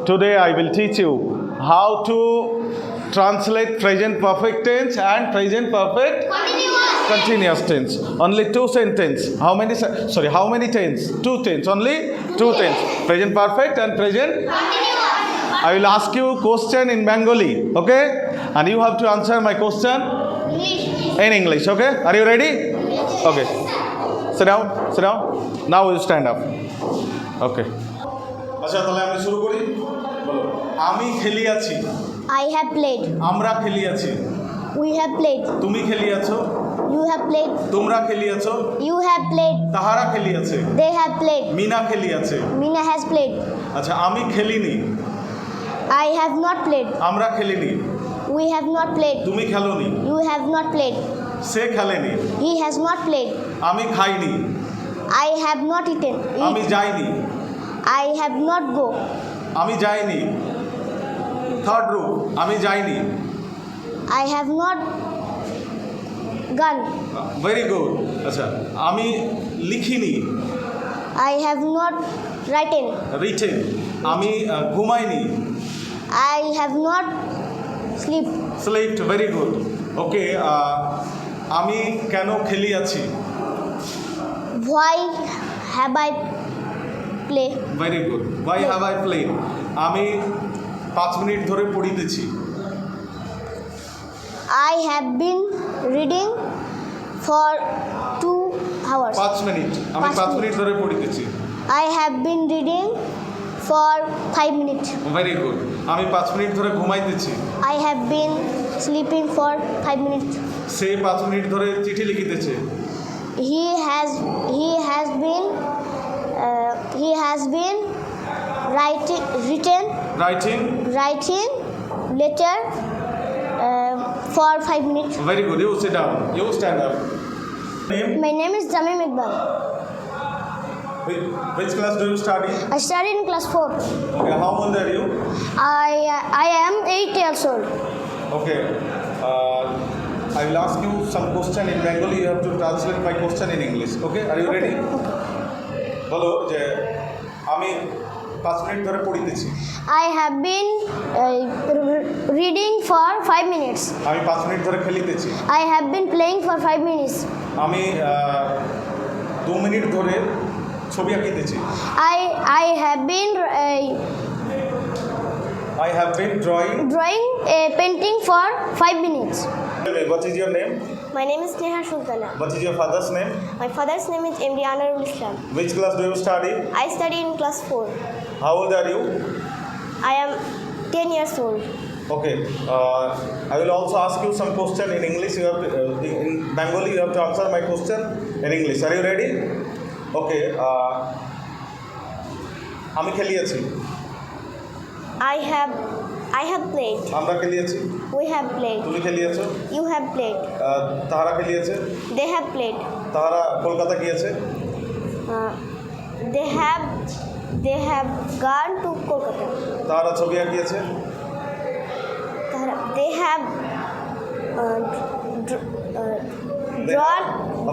Today I will teach you how to translate present perfect tense and present perfect continuous tense. Only two sentences. How many? How many tense? Two tense. Only two tense. Present perfect and present. I will ask you question in Bengali, okay? And you have to answer my question in English, okay? Are you ready? Okay. Sit down. Sit down. Now you stand up. Okay. আচ্ছা তাহলে আমি শুরু করি বলো আমি খেলি আছি I have played. আমরা খেলি আছি We have played. তুমি খেলি আছো You have played. তোমরা খেলি আছো You have played. তাহারা খেলি আছে They have played. মিনা খেলি আছে Mina has played. আচ্ছা আমি খেলিনি I have not played. আমরা খেলিনি We have not played. তুমি খেলোনি You have not played. সে খেলেনি He has not played. আমি খাইনি I have not eaten. আমি যাইনি I have not go. আমি যাইনি থার্ড রুম আমি যাইনি I have not gone. Very good আচ্ছা আমি লিখিনি I have not written. Written আমি ঘুমাইনি I have not sleep. Slipped very good okay আমি কেন খেলি আছি Why have I play? Very good why have I played আমি 5 মিনিট ধরে পড়িতেছি I have been reading for 2 hours. 5 minute আমি 5 minute ধরে পড়িতেছি I have been reading for 5 minutes. Very good আমি 5 minute ধরে ঘুমাইতেছি I have been sleeping for 5 minutes. Say 5 minute ধরে চিঠি লিখিতেছে He has been writing writing letter for 5 minutes. Very good you sit down you stand up name My name is Jamim Iqbal. which class do you study I study in class 4. okay how old are you I am 8 years old. okay I will ask you some question in Bengali you have to translate my question in English okay are you ready বলো যে আমি 5 minute ধরে পড়িতেছি I have been reading for 5 minutes. আমি 5 minute ধরে খেলিতেছি I have been playing for 5 minutes. আমি 2 minute ধরে ছবি আঁকিতেছি I have been I have been drawing drawing a painting for 5 minutes. what is your name My name is Neha Sultana. what is your father's name My father's name is MD Anarul Islam. which class do you study I study in class 4. how old are you I am 10 years old. okay I will also ask you some question in English you have to, in Bengali you have to answer my question in English are you ready okay আমি খেলিয়েছি I have played. আমরা খেলিয়েছি We have played. তুমি খেলিয়েছো You have played. তাহারা খেলিয়েছে They have played. তাহারা কলকাতা গিয়েছে They have gone to Kolkata. তাহারা ছবি আঁকিয়েছে They have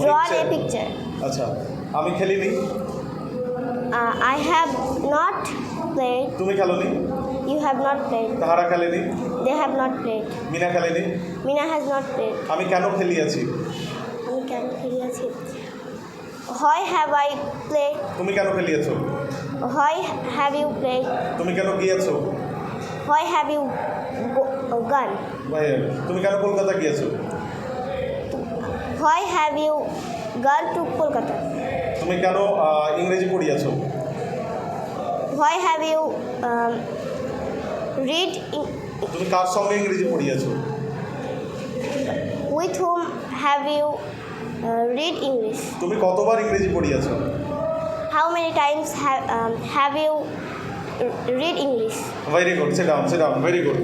drawn a picture. আচ্ছা আমি খেলিনি I have not played. তুমি খেলোনি You have not played. তাহারা খেলেনি They have not played. Mina খেলেনি Mina has not played. আমি কেন খেলিয়েছি আমি কেন খেলিয়াছি? Why have I played? তুমি কেন খেলিয়েছো Why have you played? তুমি কেন গিয়েছো Why have you gone? তুমি কেন কলকাতা গিয়েছো Why have you gone to Kolkata? তুমি কেন ইংরেজি পড়িয়েছো Why have you তুমি কার সঙ্গে ইংরেজি পড়িয়েছো with whom have you read English? তুমি কতবার ইংরেজি পড়িয়েছো How many times have you read English? Very good sit down very good